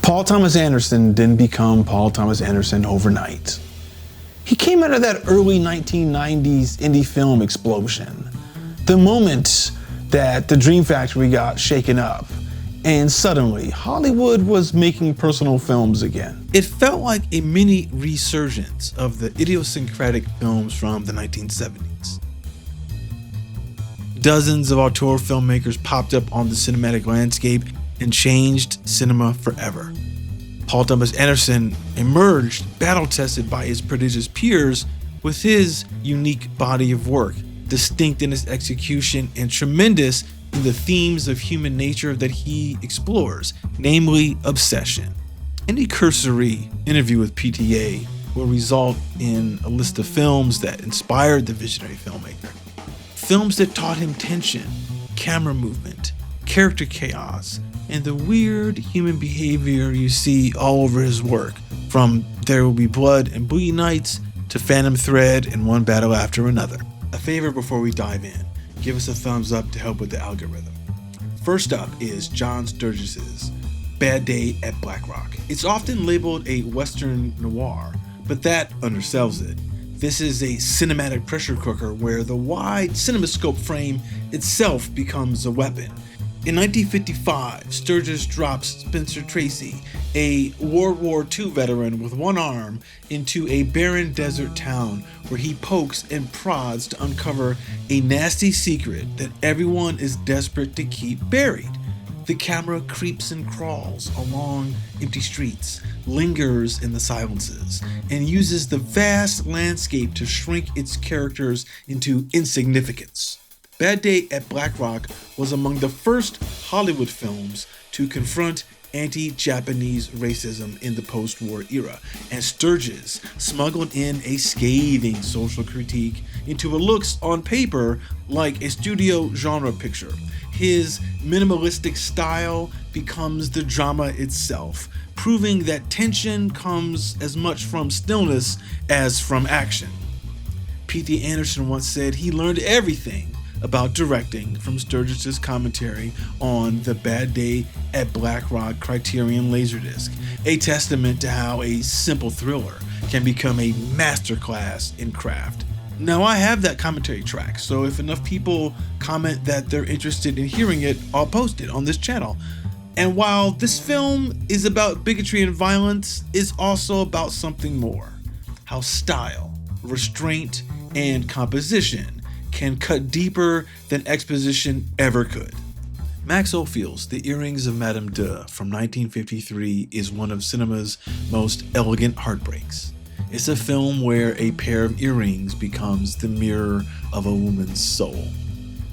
Paul Thomas Anderson didn't become Paul Thomas Anderson overnight. He came out of that early 1990s indie film explosion, the moment that the Dream Factory got shaken up, and suddenly Hollywood was making personal films again. It felt like a mini resurgence of the idiosyncratic films from the 1970s. Dozens of auteur filmmakers popped up on the cinematic landscape and changed cinema forever. Paul Thomas Anderson emerged battle-tested by his prodigious peers with his unique body of work, distinct in its execution and tremendous in the themes of human nature that he explores, namely obsession. Any cursory interview with PTA will result in a list of films that inspired the visionary filmmaker. Films that taught him tension, camera movement, character chaos, and the weird human behavior you see all over his work, from There Will Be Blood and Boogie Nights to Phantom Thread and One Battle After Another. A favor before we dive in, give us a thumbs up to help with the algorithm. First up is John Sturges' Bad Day at Black Rock. It's often labeled a Western noir, but that undersells it. This is a cinematic pressure cooker where the wide cinemascope frame itself becomes a weapon. In 1955, Sturges drops Spencer Tracy, a World War II veteran with one arm, into a barren desert town where he pokes and prods to uncover a nasty secret that everyone is desperate to keep buried. The camera creeps and crawls along empty streets, lingers in the silences, and uses the vast landscape to shrink its characters into insignificance. Bad Day at Black Rock was among the first Hollywood films to confront anti-Japanese racism in the post-war era, and Sturges smuggled in a scathing social critique into what looks on paper like a studio genre picture. His minimalistic style becomes the drama itself, proving that tension comes as much from stillness as from action. P.T. Anderson once said he learned everything about directing from Sturges' commentary on the Bad Day at Black Rock Criterion Laserdisc, a testament to how a simple thriller can become a masterclass in craft. Now, I have that commentary track, so if enough people comment that they're interested in hearing it, I'll post it on this channel. And while this film is about bigotry and violence, it's also about something more. How style, restraint, and composition can cut deeper than exposition ever could. Max Ophüls' The Earrings of Madame De from 1953 is one of cinema's most elegant heartbreaks. It's a film where a pair of earrings becomes the mirror of a woman's soul.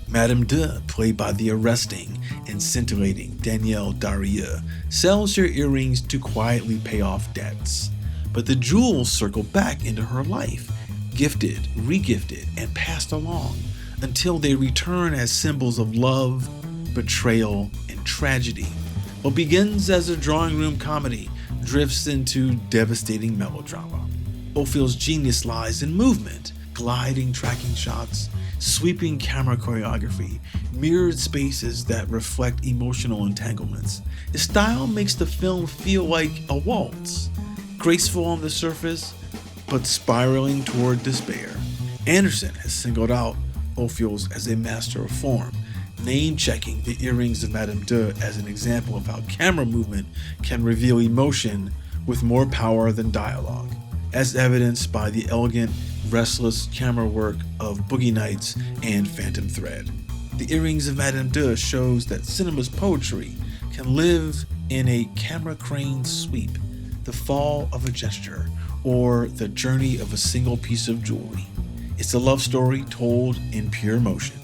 Madame De, played by the arresting and scintillating Danielle Darrieux, sells her earrings to quietly pay off debts. But the jewels circle back into her life, gifted, regifted, and passed along until they return as symbols of love, betrayal, and tragedy. What begins as a drawing room comedy drifts into devastating melodrama. Ophüls' genius lies in movement, gliding tracking shots, sweeping camera choreography, mirrored spaces that reflect emotional entanglements. His style makes the film feel like a waltz, graceful on the surface, but spiraling toward despair. Anderson has singled out Ophüls as a master of form, name-checking The Earrings of Madame De as an example of how camera movement can reveal emotion with more power than dialogue, as evidenced by the elegant, restless camera work of Boogie Nights and Phantom Thread. The Earrings of Madame De shows that cinema's poetry can live in a camera crane sweep, the fall of a gesture, or the journey of a single piece of jewelry. It's a love story told in pure motion.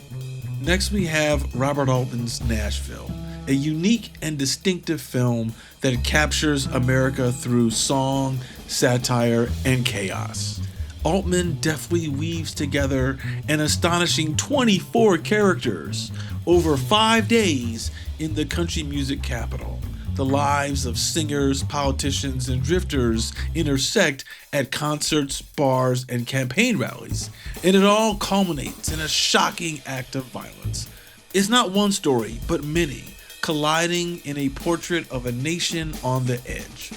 Next we have Robert Altman's Nashville, a unique and distinctive film that captures America through song, satire, and chaos. Altman deftly weaves together an astonishing 24 characters over 5 days in the country music capital. The lives of singers, politicians, and drifters intersect at concerts, bars, and campaign rallies, and it all culminates in a shocking act of violence. It's not one story, but many, colliding in a portrait of a nation on the edge.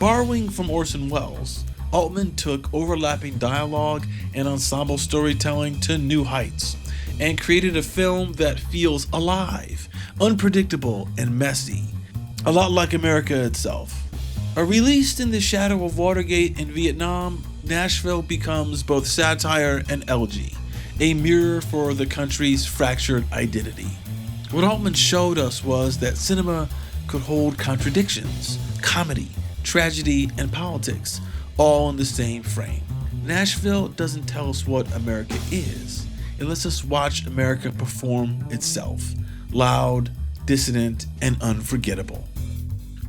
Borrowing from Orson Welles, Altman took overlapping dialogue and ensemble storytelling to new heights and created a film that feels alive, unpredictable, and messy, a lot like America itself. Released in the shadow of Watergate and Vietnam, Nashville becomes both satire and elegy, a mirror for the country's fractured identity. What Altman showed us was that cinema could hold contradictions, comedy, tragedy, and politics, all in the same frame. Nashville doesn't tell us what America is. It lets us watch America perform itself, loud, dissident, and unforgettable.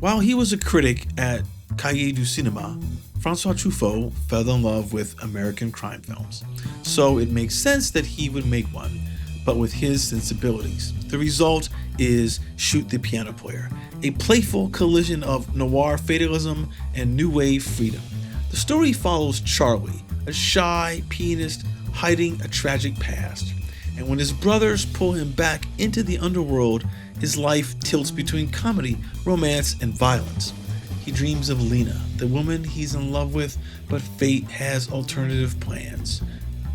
While he was a critic at Cahiers du Cinéma, Francois Truffaut fell in love with American crime films, so it makes sense that he would make one, but with his sensibilities. The result is Shoot the Piano Player, a playful collision of noir fatalism and new wave freedom. The story follows Charlie, a shy pianist hiding a tragic past, and when his brothers pull him back into the underworld, his life tilts between comedy, romance, and violence. He dreams of Lena, the woman he's in love with, but fate has alternative plans.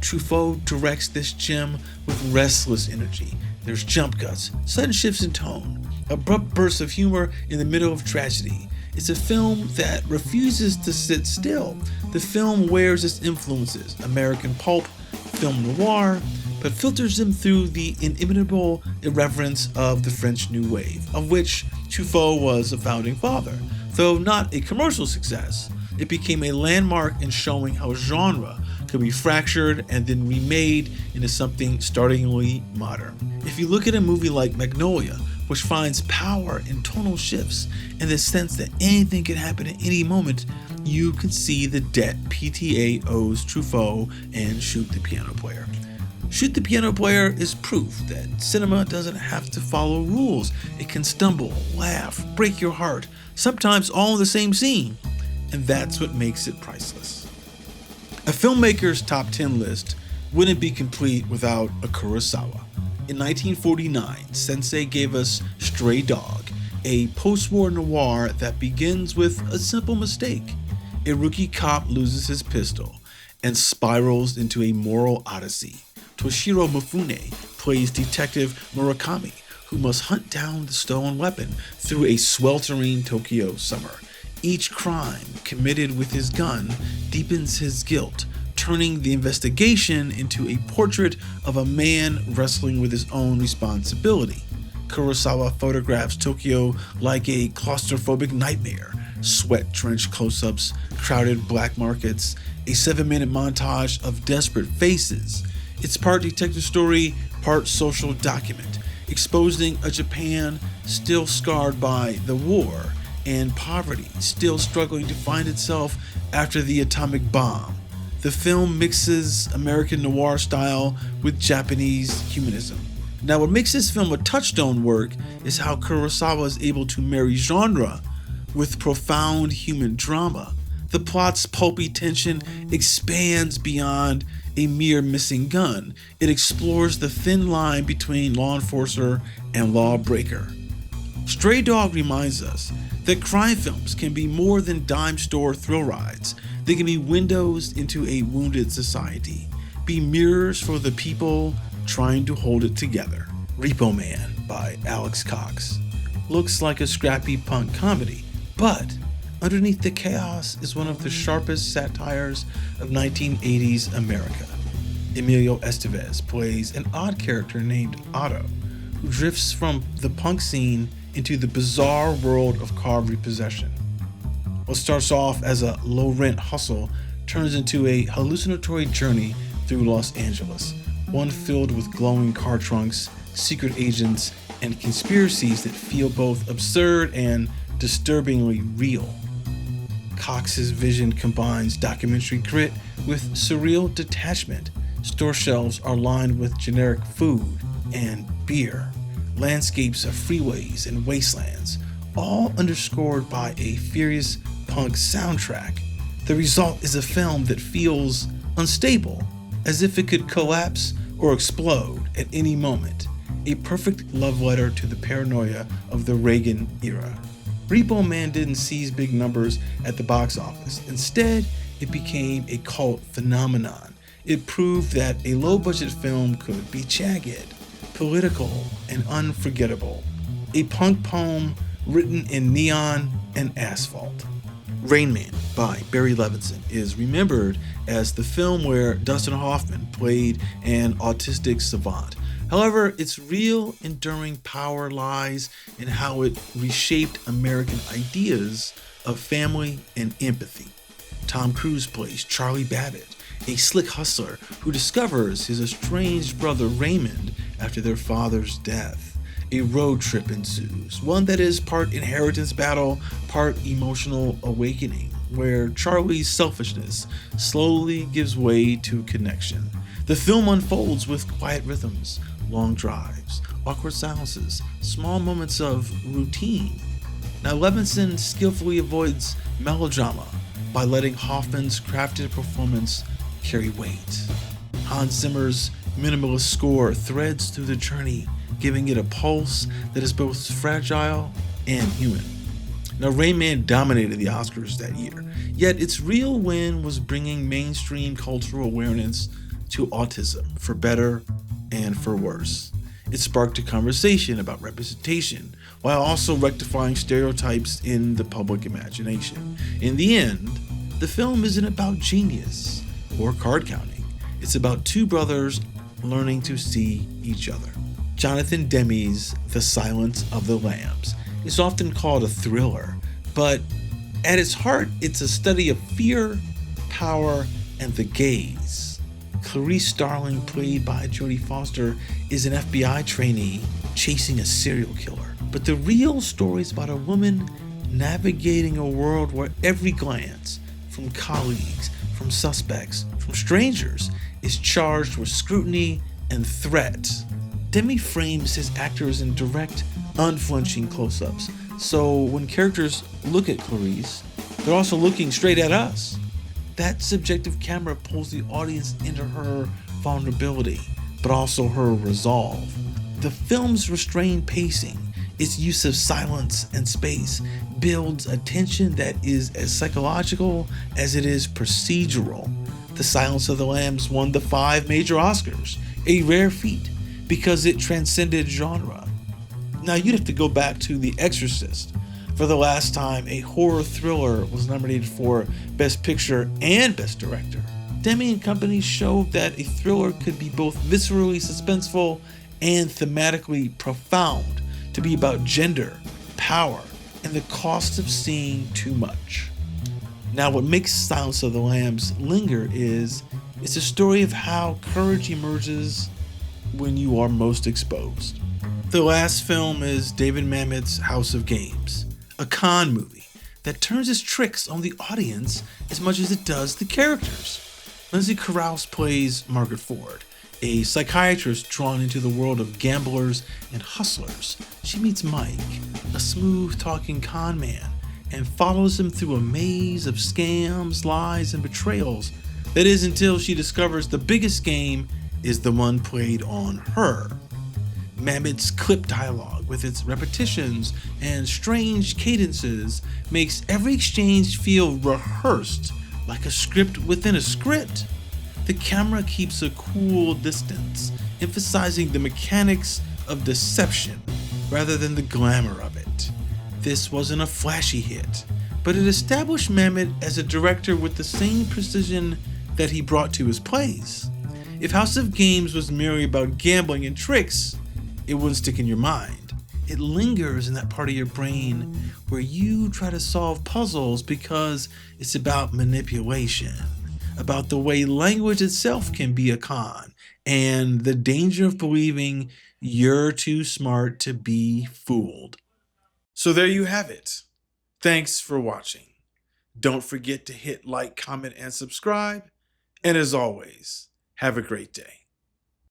Truffaut directs this gem with restless energy. There's jump cuts, sudden shifts in tone, abrupt bursts of humor in the middle of tragedy. It's a film that refuses to sit still. The film wears its influences, American pulp, film noir, but filters them through the inimitable irreverence of the French New Wave, of which Truffaut was a founding father. Though not a commercial success, it became a landmark in showing how genre could be fractured and then remade into something startlingly modern. If you look at a movie like Magnolia, which finds power in tonal shifts and the sense that anything can happen at any moment, you can see the debt PTA owes Truffaut and Shoot the Piano Player. Shoot the Piano Player is proof that cinema doesn't have to follow rules. It can stumble, laugh, break your heart, sometimes all in the same scene, and that's what makes it priceless. A filmmaker's top 10 list wouldn't be complete without a Kurosawa. In 1949, Sensei gave us Stray Dog, a post-war noir that begins with a simple mistake. A rookie cop loses his pistol and spirals into a moral odyssey. Toshiro Mifune plays Detective Murakami, who must hunt down the stolen weapon through a sweltering Tokyo summer. Each crime committed with his gun deepens his guilt, turning the investigation into a portrait of a man wrestling with his own responsibility. Kurosawa photographs Tokyo like a claustrophobic nightmare. Sweat-drenched close-ups, crowded black markets, a 7-minute montage of desperate faces. It's part detective story, part social document, exposing a Japan still scarred by the war and poverty, still struggling to find itself after the atomic bomb. The film mixes American noir style with Japanese humanism. Now, what makes this film a touchstone work is how Kurosawa is able to marry genre with profound human drama. The plot's pulpy tension expands beyond a mere missing gun. It explores the thin line between law enforcer and lawbreaker. Stray Dog reminds us that crime films can be more than dime store thrill rides. They can be windows into a wounded society, be mirrors for the people trying to hold it together. Repo Man by Alex Cox looks like a scrappy punk comedy, but underneath the chaos is one of the sharpest satires of 1980s America. Emilio Estevez plays an odd character named Otto, who drifts from the punk scene into the bizarre world of car repossession. What starts off as a low-rent hustle turns into a hallucinatory journey through Los Angeles, one filled with glowing car trunks, secret agents, and conspiracies that feel both absurd and disturbingly real. Cox's vision combines documentary grit with surreal detachment. Store shelves are lined with generic food and beer, landscapes of freeways and wastelands, all underscored by a furious punk soundtrack. The result is a film that feels unstable, as if it could collapse or explode at any moment. a perfect love letter to the paranoia of the Reagan era. Repo Man didn't seize big numbers at the box office. Instead, it became a cult phenomenon. It proved that a low-budget film could be jagged, political, and unforgettable. A punk poem written in neon and asphalt. Rain Man by Barry Levinson is remembered as the film where Dustin Hoffman played an autistic savant. However, its real enduring power lies in how it reshaped American ideas of family and empathy. Tom Cruise plays Charlie Babbitt, a slick hustler who discovers his estranged brother Raymond after their father's death. A road trip ensues, one that is part inheritance battle, part emotional awakening, where Charlie's selfishness slowly gives way to connection. The film unfolds with quiet rhythms, long drives, awkward silences, small moments of routine. Now, Levinson skillfully avoids melodrama by letting Hoffman's crafted performance carry weight. Hans Zimmer's minimalist score threads through the journey, giving it a pulse that is both fragile and human. Now, Rain Man dominated the Oscars that year, yet its real win was bringing mainstream cultural awareness to autism, for better and for worse. It sparked a conversation about representation, while also rectifying stereotypes in the public imagination. In the end, the film isn't about genius or card counting. It's about two brothers learning to see each other. Jonathan Demme's The Silence of the Lambs is often called a thriller, but at its heart, it's a study of fear, power, and the gaze. Clarice Starling, played by Jodie Foster, is an FBI trainee chasing a serial killer. But the real story is about a woman navigating a world where every glance, from colleagues, from suspects, from strangers, is charged with scrutiny and threat. Demme frames his actors in direct, unflinching close-ups, so when characters look at Clarice, they're also looking straight at us. That subjective camera pulls the audience into her vulnerability, but also her resolve. The film's restrained pacing, its use of silence and space, builds a tension that is as psychological as it is procedural. The Silence of the Lambs won the 5 major Oscars, a rare feat, because it transcended genre. Now, you'd have to go back to The Exorcist for the last time a horror thriller was nominated for Best Picture and Best Director. Demme and company showed that a thriller could be both viscerally suspenseful and thematically profound, to be about gender, power, and the cost of seeing too much. Now, what makes Silence of the Lambs linger is it's a story of how courage emerges when you are most exposed. The last film is David Mamet's House of Games, a con movie that turns its tricks on the audience as much as it does the characters. Lindsay Krause plays Margaret Ford, a psychiatrist drawn into the world of gamblers and hustlers. She meets Mike, a smooth-talking con man, and follows him through a maze of scams, lies, and betrayals. That is, until she discovers the biggest game is the one played on her. Mamet's clip dialogue, with its repetitions and strange cadences, makes every exchange feel rehearsed, like a script within a script. The camera keeps a cool distance, emphasizing the mechanics of deception rather than the glamour of it. This wasn't a flashy hit, but it established Mamet as a director with the same precision that he brought to his plays. If House of Games was merely about gambling and tricks, it wouldn't stick in your mind. It lingers in that part of your brain where you try to solve puzzles because it's about manipulation, about the way language itself can be a con, and the danger of believing you're too smart to be fooled. So there you have it. Thanks for watching. Don't forget to hit like, comment, and subscribe. And as always, have a great day.